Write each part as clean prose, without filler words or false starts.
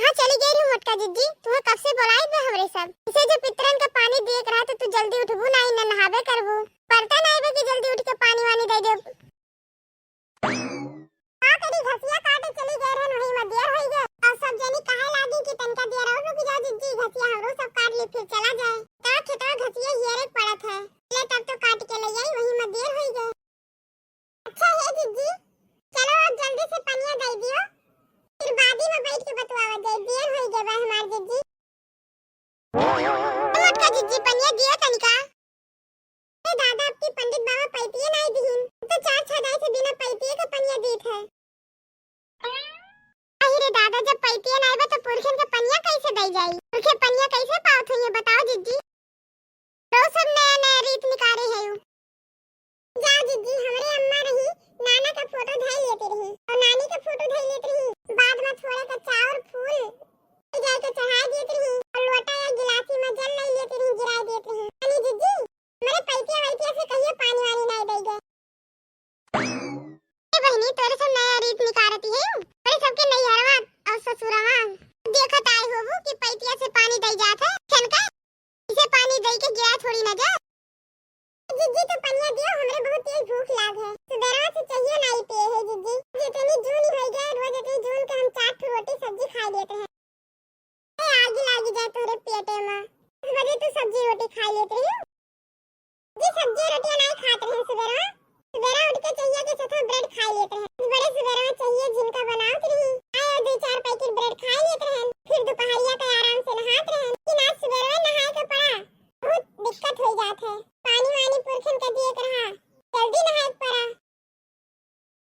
हाँ चली गई हूँ मोटका जीजी, तुम्हें कब से बुलाई बे हमरे सब। इसे जो पितरन का पानी देख रहा तो तू जल्दी उठबू नहीं न नहाबे करबू। पड़ता नहीं बे कि जल्दी उठ के पानी वानी दे दे। हां करी घसिया काटे चली गए रहन वही में देर होई गए और सब जनी काहे लागी कि तनका देर और रुक जाओ जीजी, घसिया हमरो सब काट ली फिर चला जाए। ता खेतवा घसिया हियरे पड़त है ले तब तो काट के ले आई वही में देर होई गए। अच्छा है जीजी, चलो अब जल्दी से पनिया दे दियो फिर बादी में बैठ के बतवावा जाए। देर होई गए बा हमार जीजी। मोटका जीजी पनिया दियो तनिका। ए दादा अब की पंडित बाबा पैतिए नहीं दिहिन तो चार छदाई से बिना पैतिए के पनिया देत है। अरे दादा जब पैतिए नहीं बा तो पुरखन के पनिया कैसे दई जाई, पुरखे पनिया कैसे पावत हो ये बताओ जीजी। रो सब नया नया रीत निकाले है यू। जा जीजी हमरे अम्मा रही नाना का फोटो धई लेते रही और नानी का फोटो धई लेते रही, बाद में थोड़ा का चावल फूल जाए के चढ़ा देते रही और लोटा या गिलासी में जल ले लेते रही गिरा देते रही। अनी जीजी मेरे पैतिया वैतिया से कहिए पानी वानी नहीं दई गए। ए बहनी तोरे सब नया रीत निकारती है अरे सबके नैहरवा और ससुरवा देखत आए होबू कि पैतिया से पानी दई जात है खनका इसे पानी दई के गिरा थोड़ी ना जा। जीजी तो पनिया दियो हमरे बहुत तेज भूख लाग है सुबेरा से चाहिए नहीं पिए है जीजी। जितनी जून हो गए रोज इतनी जून का हम 4 रोटी सब्जी खा लेते हैं। ए आगे लागी जाए तोरे पेटे में इस वजह तू सब्जी रोटी खा लेते हो जी। सब्जी रोटी नहीं खाते हैं सुबेरा सुबेरा उठ के चाहिए कि साथ ब्रेड खा लेते हैं। बड़े सुबेरा में चाहिए जिनका बनाते रही आए 2-4 पैकेट ब्रेड खा लेते हैं फिर दोपहरिया का आराम से नहाते हैं कि ना सुबेरा नहाए के पड़ा बहुत दिक्कत हो जात है। पानी वानी पुरखन का दिए रहा जल्दी नहाए पड़ा।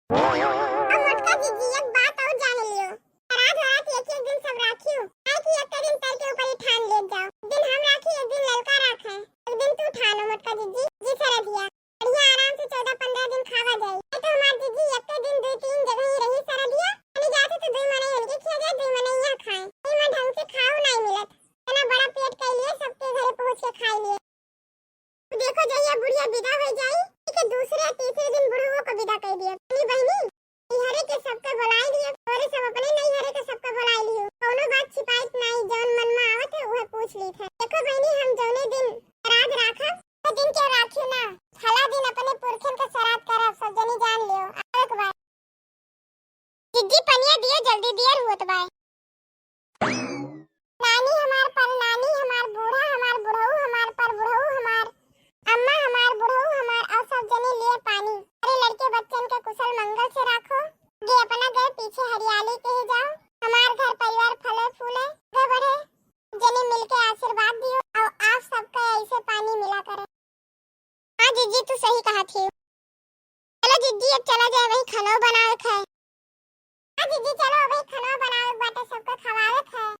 अब मोटका जीजी एक बात और जान लियो रात रात एक दिन सब राखियो आई कि एक दिन तर के ऊपर ही ठान ले जाओ। दिन हम राखी एक दिन ललका रखा है एक दिन तू ठानो मोटका जीजी जी सर दिया बढ़िया आराम से 14-15 दिन खावा जाए। तो हमार जीजी एक दिन 2-3 जगह ही रही सर दिया अनि जाते तो 2 महीने उनके खिया जाए 2 महीने यहां खाए ई में ढंग से खाओ नहीं मिलत इतना बड़ा पेट के लिए सबके घरे पहुंच के खा लिए। देखो जहिया बुढ़िया विदा हो जाई कि दूसरे तीसरे दिन बुढ़ऊ को विदा कर दिया। अपनी बहनी नैहरे के सबके बुलाई लिए और सब अपने नैहरे के सबके बुलाई लियो कोनो बात छिपाइत नहीं जौन मन में आवत है वह पूछ ली थे। देखो बहनी हम जौने दिन श्राद्ध राखब तो दिन के राखियो ना हला दिन अपने पुरखन का श्राद्ध करब सब जनी जान लियो। एक बार जीजी पनिया दियो जल्दी देर होत बा। नानी हमार पर नानी हमार बूढ़ा हमार बुढ़ऊ हमार पर बुढ़ऊ हमार अम्मा हमार बुढ़ऊ हमार और सब जने लिए पानी। अरे लड़के बच्चन के कुशल मंगल से राखो गे अपना गए पीछे हरियाली के ही जाओ हमार घर परिवार फले फूले गे बढ़े जने मिलके आशीर्वाद दियो और आप सबका ऐसे पानी मिला करे। हाँ जीजी तू सही कहा थी। चलो जीजी अब चला जाए वही खाना बनावे खाए। हाँ जीजी चलो वही खाना बनावे बाटे सबको खवावे खाए।